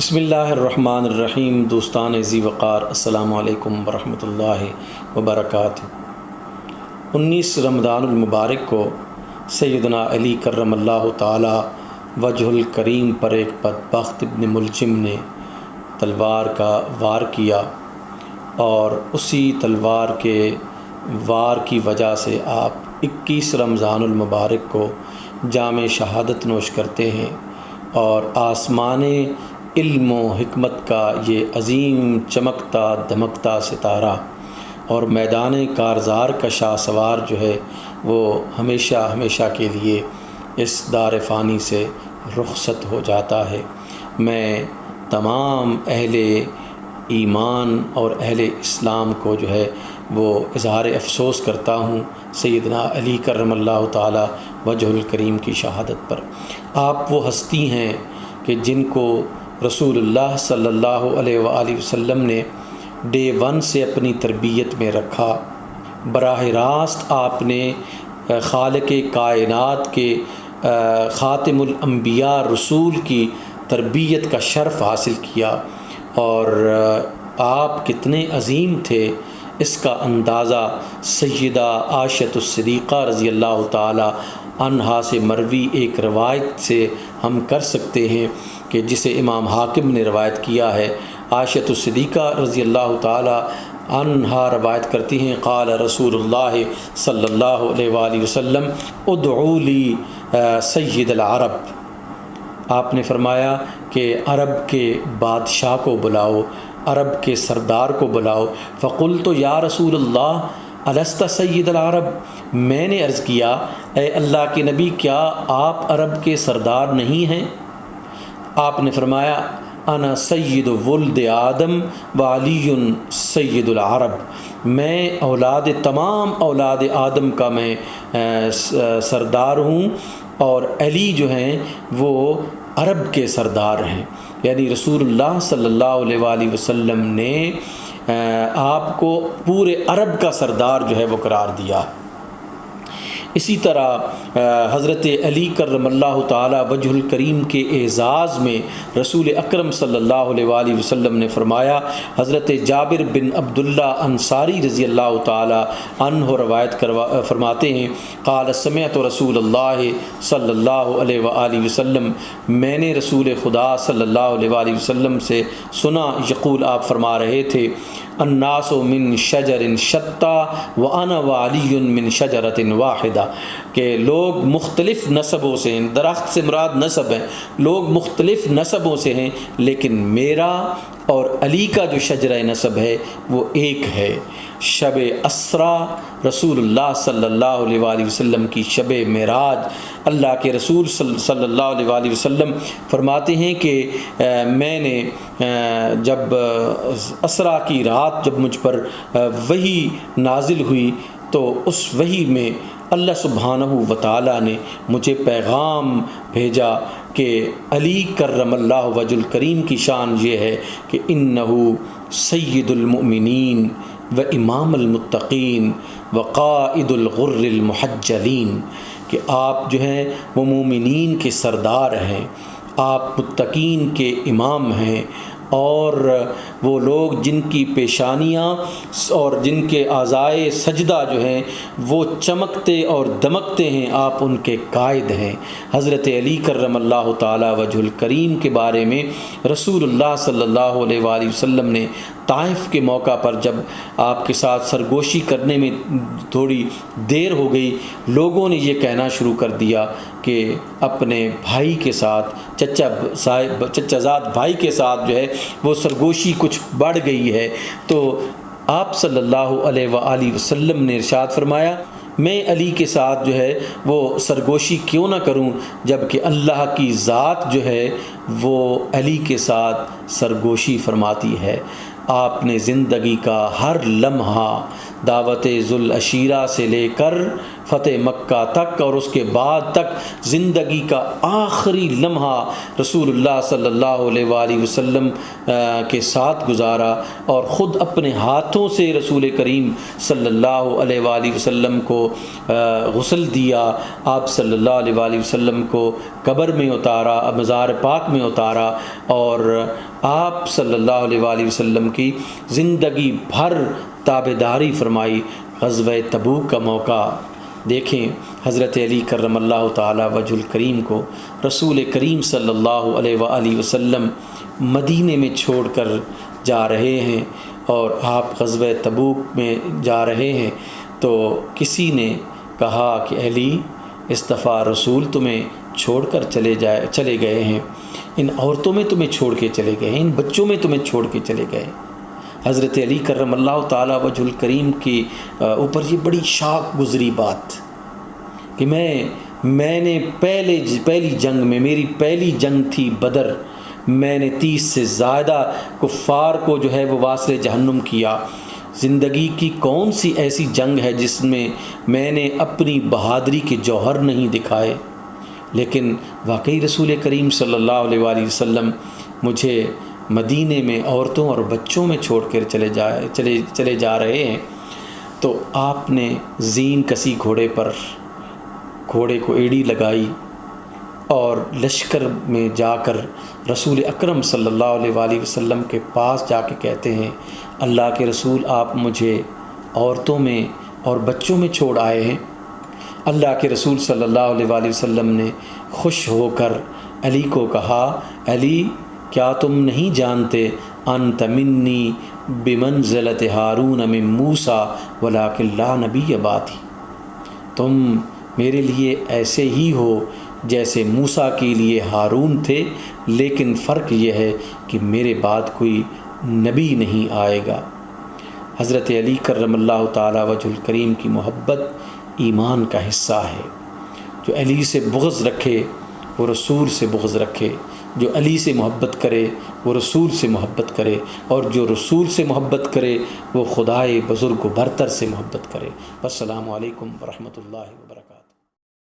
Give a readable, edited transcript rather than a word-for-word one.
بسم اللہ الرحمن الرحیم۔ دوستان عزیز وقار، السلام علیکم ورحمۃ اللہ وبرکاتہ۔ 19 رمضان المبارک کو سیدنا علی کرم اللہ تعالی وجہ الکریم پر ایک بدبخت ابن ملجم نے تلوار کا وار کیا، اور اسی تلوار کے وار کی وجہ سے آپ 21 رمضان المبارک کو جام شہادت نوش کرتے ہیں، اور آسمان علم و حکمت کا یہ عظیم چمکتا دھمکتا ستارہ اور میدان کارزار کا شاہ سوار جو ہے وہ ہمیشہ ہمیشہ کے لیے اس دار فانی سے رخصت ہو جاتا ہے۔ میں تمام اہل ایمان اور اہل اسلام کو جو ہے وہ اظہار افسوس کرتا ہوں سیدنا علی کرم اللہ تعالی وجہ الکریم کی شہادت پر۔ آپ وہ ہستی ہیں کہ جن کو رسول اللہ صلی اللہ علیہ وآلہ وسلم نے ڈے 1 سے اپنی تربیت میں رکھا۔ براہ راست آپ نے خالق کائنات کے خاتم الانبیاء رسول کی تربیت کا شرف حاصل کیا، اور آپ کتنے عظیم تھے اس کا اندازہ سیدہ عائشہ الصدیقہ رضی اللہ تعالی عنہا سے مروی ایک روایت سے ہم کر سکتے ہیں کہ جسے امام حاکم نے روایت کیا ہے۔ عائشہ الصدیقہ رضی اللہ تعالی عنہا روایت کرتی ہیں، قال رسول اللہ صلی اللہ علیہ وآلہ وسلم ادعوا لی سید العرب۔ آپ نے فرمایا کہ عرب کے بادشاہ کو بلاؤ، عرب کے سردار کو بلاؤ۔ فقلت یا رسول اللہ الست سید العرب، میں نے عرض کیا اے اللہ کے نبی کیا آپ عرب کے سردار نہیں ہیں؟ آپ نے فرمایا انا سید ولد آدم و علی سید العرب، میں تمام اولاد آدم کا میں سردار ہوں، اور علی جو ہیں وہ عرب کے سردار ہیں۔ یعنی رسول اللہ صلی اللہ علیہ وآلہ وسلم نے آپ کو پورے عرب کا سردار جو ہے وہ قرار دیا۔ اسی طرح حضرت علی کرم اللہ تعالی وجہ الکریم کے اعزاز میں رسول اکرم صلی اللہ علیہ وآلہ وسلم نے فرمایا، حضرت جابر بن عبداللہ انصاری رضی اللہ تعالی عنہ روایت فرماتے ہیں، قال سمعت رسول اللہ صلی اللہ علیہ وآلہ وسلم، میں نے رسول خدا صلی اللہ علیہ وآلہ وسلم سے سنا، یقول آپ فرما رہے تھے، الناس من شجر شتى وانا وعلی من شجرۃ واحدہ، کہ لوگ مختلف نسبوں سے ہیں، درخت سے مراد نسب ہیں، لوگ مختلف نسبوں سے ہیں، لیکن میرا اور علی کا جو شجرہ نسب ہے وہ ایک ہے۔ شب اسرا رسول اللہ صلی اللہ علیہ وآلہ وسلم کی شب معراج، اللہ کے رسول صلی اللہ علیہ وآلہ وسلم فرماتے ہیں کہ میں نے جب اسرا کی رات جب مجھ پر وحی نازل ہوئی تو اس وحی میں اللہ سبحانہ و تعالی نے مجھے پیغام بھیجا کہ علی کرم اللہ وجہ الکریم کی شان یہ ہے کہ انہو سید المؤمنین و امام المتقین و قائد الغر المحجلین، کہ آپ جو ہیں وہ مومنین کے سردار ہیں، آپ متقین کے امام ہیں، اور وہ لوگ جن کی پیشانیاں اور جن کے اعضائے سجدہ جو ہیں وہ چمکتے اور دمکتے ہیں، آپ ان کے قائد ہیں۔ حضرت علی کرم اللہ تعالی وجہ الکریم کے بارے میں رسول اللہ صلی اللہ علیہ وآلہ وسلم نے طائف کے موقع پر جب آپ کے ساتھ سرگوشی کرنے میں تھوڑی دیر ہو گئی، لوگوں نے یہ کہنا شروع کر دیا کہ اپنے بھائی کے ساتھ چچا زاد بھائی کے ساتھ جو ہے وہ سرگوشی کچھ بڑھ گئی ہے، تو آپ صلی اللہ علیہ وآلہ وسلم نے ارشاد فرمایا میں علی کے ساتھ جو ہے وہ سرگوشی کیوں نہ کروں، جب کہ اللہ کی ذات جو ہے وہ علی کے ساتھ سرگوشی فرماتی ہے۔ آپ نے زندگی کا ہر لمحہ دعوت ذوالعشیرہ سے لے کر فتح مکہ تک اور اس کے بعد تک زندگی کا آخری لمحہ رسول اللہ صلی اللہ علیہ وآلہ وسلم کے ساتھ گزارا، اور خود اپنے ہاتھوں سے رسول کریم صلی اللہ علیہ وآلہ وسلم کو غسل دیا، آپ صلی اللہ علیہ وآلہ وسلم کو قبر میں اتارا، مزار پاک میں اتارا، اور آپ صلی اللہ علیہ وآلہ وسلم کی زندگی بھر تابعداری فرمائی۔ غزوہ تبوک کا موقع دیکھیں، حضرت علی کرم اللہ تعالی وجہ الکریم کو رسول کریم صلی اللہ علیہ وآلہ وسلم مدینے میں چھوڑ کر جا رہے ہیں، اور آپ غزوہ تبوک میں جا رہے ہیں، تو کسی نے کہا کہ علی اس دفعہ رسول تمہیں چھوڑ کر چلے گئے ہیں، ان عورتوں میں تمہیں چھوڑ کے چلے گئے ہیں، ان بچوں میں تمہیں چھوڑ کے چلے گئے ہیں۔ حضرت علی کرم اللہ تعالی وجہ الکریم کی اوپر یہ بڑی شاک گزری بات کہ میں نے پہلی جنگ میں، میری پہلی جنگ تھی بدر، میں نے 30 سے زیادہ کفار کو جو ہے وہ واصل جہنم کیا۔ زندگی کی کون سی ایسی جنگ ہے جس میں میں نے اپنی بہادری کے جوہر نہیں دکھائے؟ لیکن واقعی رسول کریم صلی اللہ علیہ وآلہ وسلم مجھے مدینے میں عورتوں اور بچوں میں چھوڑ کر چلے جا رہے ہیں۔ تو آپ نے زین کسی گھوڑے پر، گھوڑے کو ایڑی لگائی، اور لشکر میں جا کر رسول اکرم صلی اللہ علیہ وآلہ وسلم کے پاس جا کے کہتے ہیں، اللہ کے رسول آپ مجھے عورتوں میں اور بچوں میں چھوڑ آئے ہیں۔ اللہ کے رسول صلی اللہ علیہ وآلہ وسلم نے خوش ہو کر علی کو کہا، علی کیا تم نہیں جانتے انت منی بمنزلت ہارون من موسیٰ ولکن لا نبی بعدی، تم میرے لیے ایسے ہی ہو جیسے موسیٰ کے لیے ہارون تھے، لیکن فرق یہ ہے کہ میرے بعد کوئی نبی نہیں آئے گا۔ حضرت علی کرم اللہ تعالی وجہ الکریم کی محبت ایمان کا حصہ ہے۔ جو علی سے بغض رکھے وہ رسول سے بغض رکھے، جو علی سے محبت کرے وہ رسول سے محبت کرے، اور جو رسول سے محبت کرے وہ خدائے بزرگ و برتر سے محبت کرے۔ السلام علیکم ورحمۃ اللہ وبرکاتہ۔